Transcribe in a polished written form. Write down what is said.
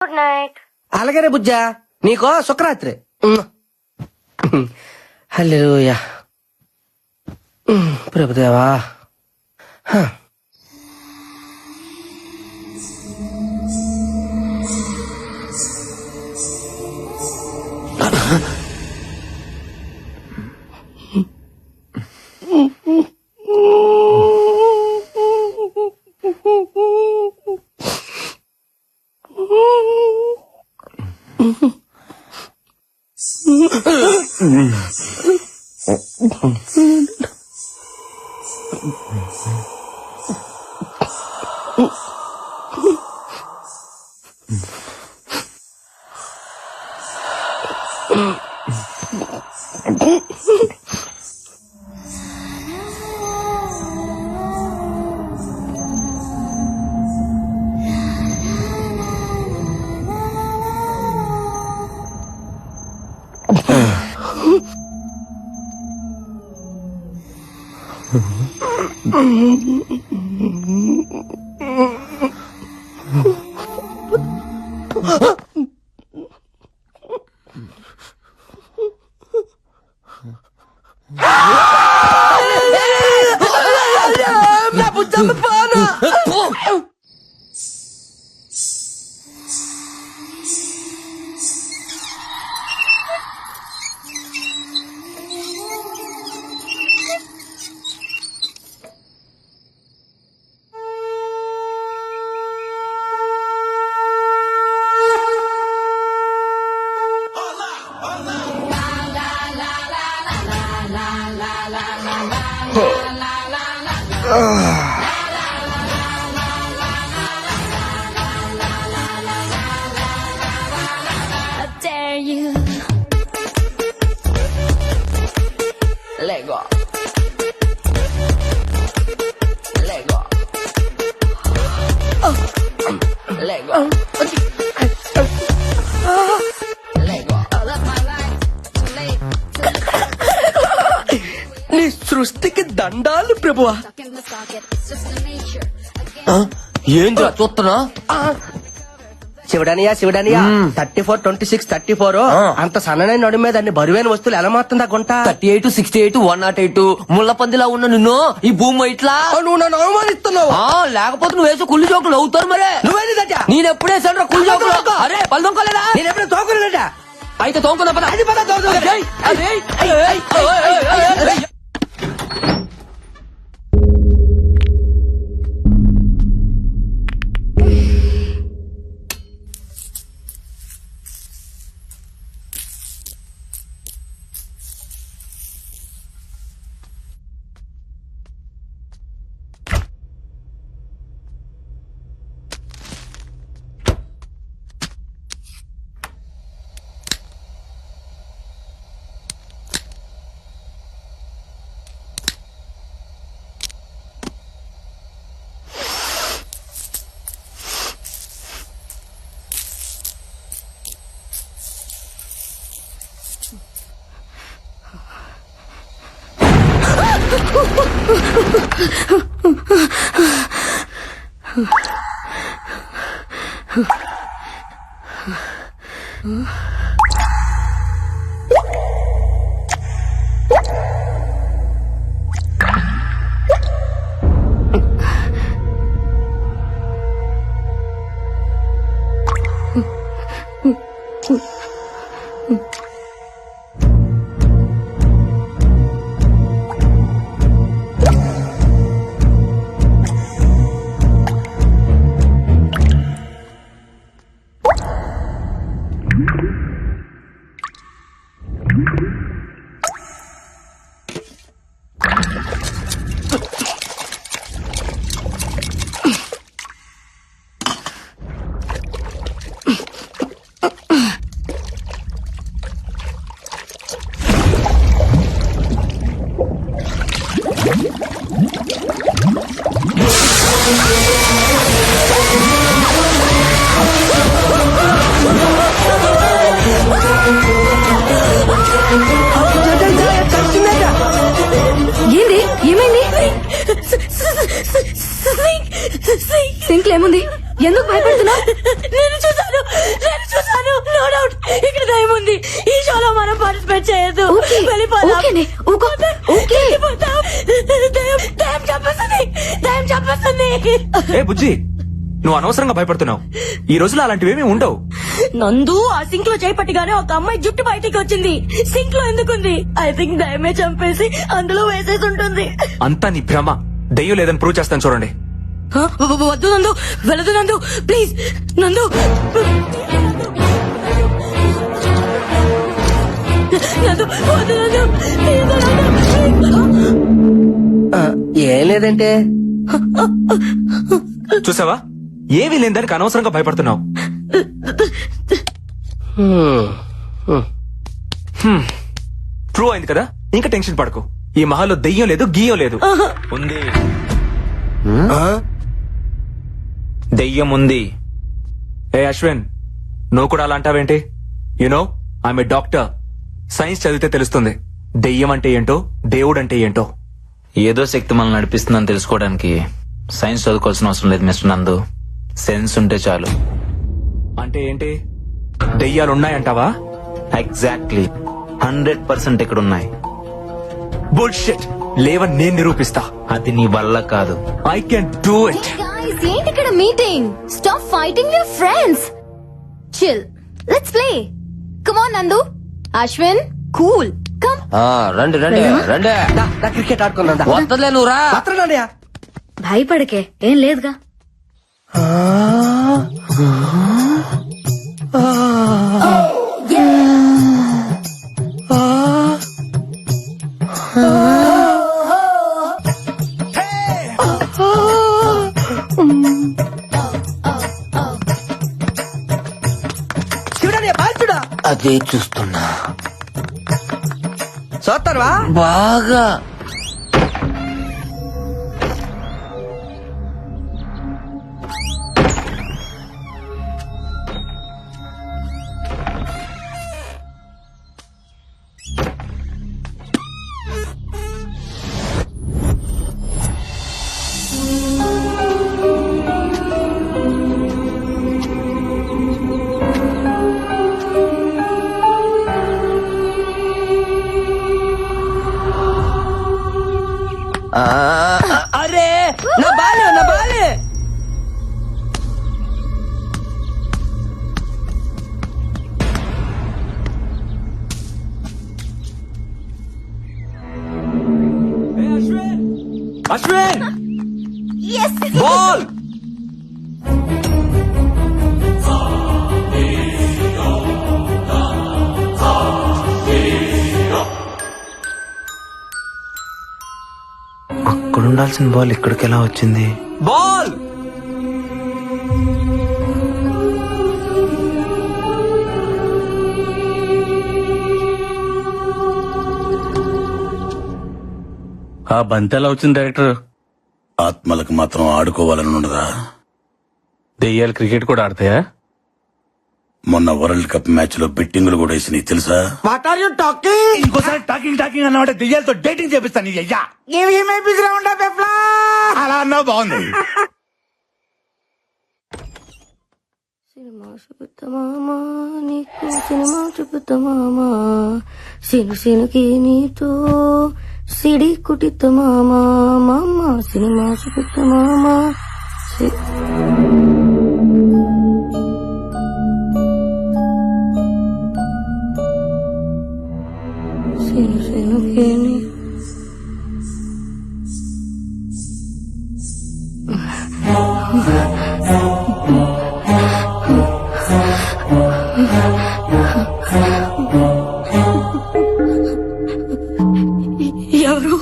Good night. అలాగనే బుజ్జా, నీకో శుక్రరాత్రి. హల్లెలూయా. Prabhudeva. Lego. Lego. Lego. Lego. నీ సృష్టికి దండాలు ప్రభువా. ఏంద్రా చూస్తున్నా? శివడానియా 34, 26, 34 అంత సన్ననైన నడు మీద అన్ని బరువైన వస్తువులు ఎలా మారుతుందా గుంట? 38, 68, 108 ముళ్ళ పందిలా ఉన్న నిన్ను ఈ భూమి ఇట్లా నువ్వు నన్ను అవమానిస్తున్నావు. లేకపోతే నువ్వు వేసే కుళ్ళు జోకులు అవుతారు మరే. నువ్వేది దట్టా? నేను ఎప్పుడేసాను కుళ్ళు జోకులు? అరే పళ్ళు తొంకోలేదా? నేను ఎప్పుడు తోకులేదట. అయితే తోంకున్నా పద. అది పద తోకు. ఏంది ఏమైంది? సింక్ ఏముంది? ఎందుకు భయపడుతున్నావు? నేను చూసాను వద్దు ఓకేనే, ఊకో, ఓకే. చంపేస్తుంది ఏ బుజ్జి, నువ్వు అనవసరంగా భయపడుతున్నావు. ఈ రోజులో అలాంటివేమీ ఉండవు. నందు ఆ సింక్ లో చేపట్టిగానే ఒక అమ్మాయి జుట్టు బయటికి వచ్చింది. సింక్ లో ఎందుకుంది? ఐ థింక్ దయమే చంపేసి అందులో వేసేసి ఉంటుంది. అంతా నీ భ్రమ. దెయ్యం లేదని ప్రూవ్ చేస్తాను చూడండి. వద్దు నందు, వెళ్ళదు నందు, ప్లీజ్ నందు. నందు, వద్దు నందు, ప్లీజ్ నందు. ఏం లేదంటే చూసావా, ఏమీ లేని దానికి అనవసరంగా భయపడుతున్నావు. ప్రూవ్ అయింది కదా, ఇంకా టెన్షన్ పడకు. ఈ మహల్లో దెయ్యం లేదు, గీయం లేదు. ఉంది, దెయ్యం ఉంది. ఏ అశ్విన్, నువ్వు కూడా అలా అంటావేంటి? You know I'm a doctor. Science చదివితే తెలుస్తుంది దెయ్యం అంటే ఏంటో, దేవుడు అంటే ఏంటో. ఏదో శక్తి మనల్ని నడిపిస్తుందని తెలుసుకోవడానికి సైన్స్ చదువుకోవాల్సిన అవసరం లేదు మిస్టర్ నందు. సెన్స్ ఉంటే చాలు. అంటే ఏంటి? దెయ్యాలు ఉన్నాయంటావా? ఎగ్జాక్ట్లీ 100% ఇక్కడ ఉన్నాయి. బుల్షిట్. లేవని నేను నిరూపిస్తా. అది నీ వల్ల కాదు. I can do it. Guys, ఏంటి ఇక్కడ meeting? Stop fighting your friends. Chill. Let's play. Come on, Nandu. Ashwin, cool. Come. రండి రండి రండి. క్రికెట్ ఆడుకుందా వద్దలే నువ్వు రా. వస్తున్నానయ్యా. భయపడకే, ఏం లేదుగా. చూడని బాల్చుడా అదే చూస్తున్నా చూస్తారువా బాగా. అరే నా బాలే నా బాలే. అశ్విన్, బాల్. అక్కడ ఉండాల్సిన బాల్ ఇక్కడికి ఎలా వచ్చింది? బాల్. ఆ బంతి ఎలా వచ్చింది డైరెక్టర్? ఆత్మలకు మాత్రం ఆడుకోవాలని ఉండదా? దెయ్యాలు క్రికెట్ కూడా ఆడతాయా? మొన్న వరల్డ్ కప్ మ్యాచ్ లో బెట్టింగులు కూడా వేసినాయి తెలుసా? What are you talking? ఇంకోసారి టాకింగ్ అన్నమాట దెయ్యాలతో డేటింగ్ చేపిస్తాను నీ అయ్యా. అలా అన్నా బాగుంది. సినిమా చూపుతా మామా, నీకు సినిమా చూపుతా మామా, సిను సినుకి నీతో సిడి కుటిత మామా, మామ సినిమా చూపుతా మామా. సిను సినుకి నీ ఎవరు?